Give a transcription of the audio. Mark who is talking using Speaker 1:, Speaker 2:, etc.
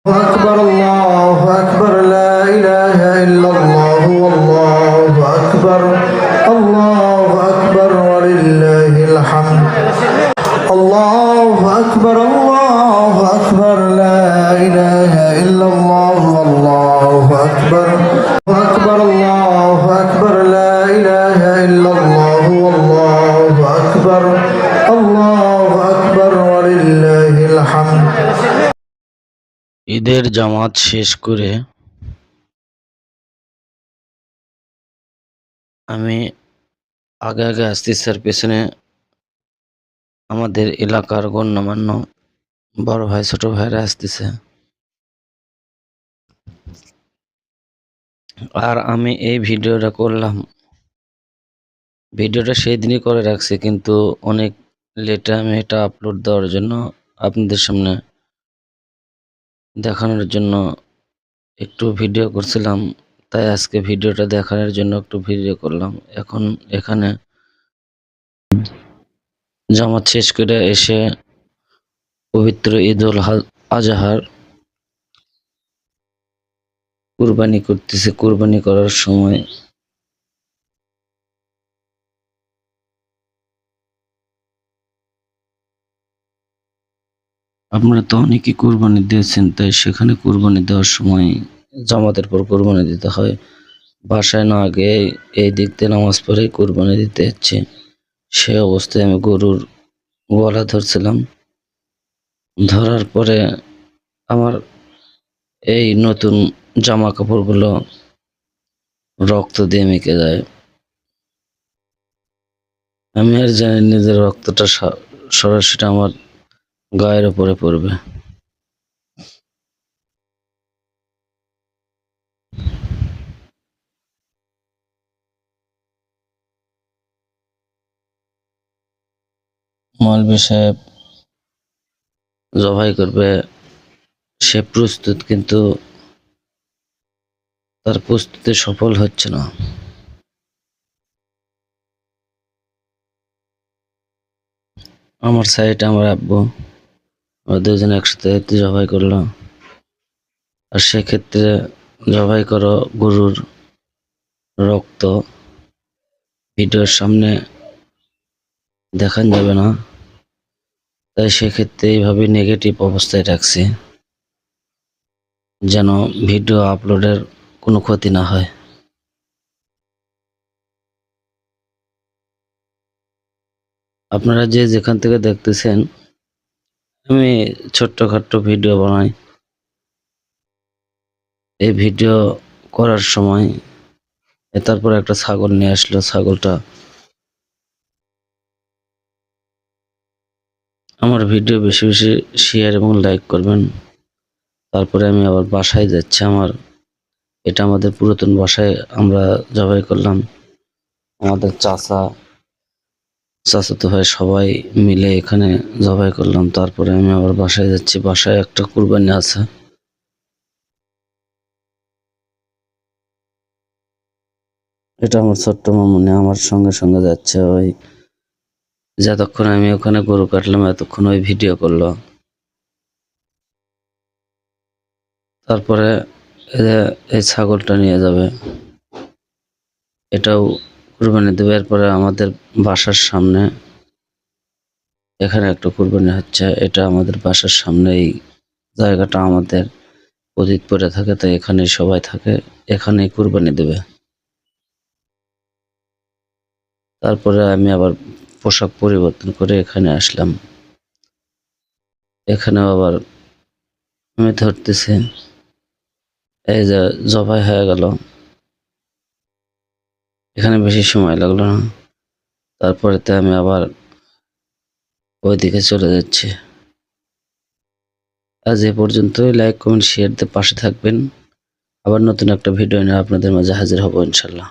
Speaker 1: أكبر الله أكبر لا إله إلا الله والله أكبر الله أكبر ولله الحمد الله أكبر لا إله إلا الله والله أكبر أكبر الله أكبر لا إله إلا الله والله أكبر الله أكبر ولله الحمد
Speaker 2: ঈদের জামাত শেষ করে আমি আগে আসতেছি, আর পেছনে আমাদের এলাকার গণ্যমান্য বড় ভাই ছোট ভাইরা আসতেছে। আর আমি এই ভিডিওটা করলাম, ভিডিওটা সেই দিনই করে রাখছি, কিন্তু অনেক লেটে আমি এটা আপলোড দেওয়ার জন্য, আপনাদের সামনে দেখানোর জন্য একটু ভিডিও করছিলাম। তাই আজকে ভিডিওটা দেখানোর জন্য একটু ভিডিও করলাম। এখন এখানে জামাত শেষ করে এসে পবিত্র ঈদ উল আজহার কুরবানি করতেছে। কুরবানি করার সময় আপনারা তো অনেকেই কুরবানি দিয়েছেন, তাই সেখানে কুরবানি দেওয়ার সময় জামাতের পর কুরবানি দিতে হয়। বাসায় না আগে এই দিক দিয়ে নামাজ পড়ে কুরবানি দিতে হচ্ছে। সে অবস্থায় আমি গরুর গলা ধরছিলাম। ধরার পরে আমার এই নতুন জামা কাপড়গুলো রক্ত দিয়ে মেখে যায়। আমি আর জানি না যে রক্তটা সরাসরি আমার গায়ের উপরে পড়বে। মৌলভী সাহেব জবাই করবে, সে প্রস্তুত, কিন্তু তার প্রস্তুতি সফল হচ্ছে না। আমার সাইডে আমার আব্বু, আমরা দুজন একসাথে জবাই করলো। আর সেক্ষেত্রে জবাই করো গরুর রক্ত ভিডিওর সামনে দেখান যাবে না, তাই সেক্ষেত্রে এইভাবে নেগেটিভ অবস্থায় রাখছি, যেন ভিডিও আপলোডের কোনো ক্ষতি না হয়। আপনারা যে যেখান থেকে দেখতেছেন, আমি ছোট্টখাট্ট ভিডিও বানাই। এই ভিডিও করার সময় তারপর একটা ছাগল নিয়ে আসলো। ছাগলটা আমার ভিডিও বেশি বেশি শেয়ার এবং লাইক করবেন। তারপরে আমি আবার বাসায় যাচ্ছি। এটা আমাদের পুরাতন বাসায় আমরা জবাই করলাম। আমাদের চাচাতো ভাই সবাই মিলে এখানে জবাই করলাম। তারপরে আমি আবার বাসায় যাচ্ছি। বাসায় একটা কুরবানি আছে। এটা আমার ছোট্ট মামুনি আমার সঙ্গে সঙ্গে যাচ্ছে। ওই যতক্ষণ আমি ওখানে গরু কাটলাম এতক্ষণ ওই ভিডিও করলো। তারপরে এই ছাগলটা নিয়ে যাবে, এটাও কুরবানি দেবে। এরপরে আমাদের বাসার সামনে এখানে একটা কুরবানি হচ্ছে। এটা আমাদের বাসার সামনে, এই জায়গাটা আমাদের অতীত পড়ে থাকে, তাই এখানে সবাই থাকে, এখানেই কুরবানি দেবে। তারপরে আমি আবার পোশাক পরিবর্তন করে এখানে আসলাম। এখানেও আবার আমি ধরতেছি, এই যে জবাই হয়ে গেল। এখানে বেশি সময় লাগলো না। তারপরেতে আমি আবার ওইদিকে চলে যাচ্ছি। আজ এ পর্যন্তই। লাইক কমেন্ট শেয়ার দিয়ে পাশে থাকবেন। আবার নতুন একটা ভিডিও নিয়ে আপনাদের মাঝে হাজির হব ইনশাল্লাহ।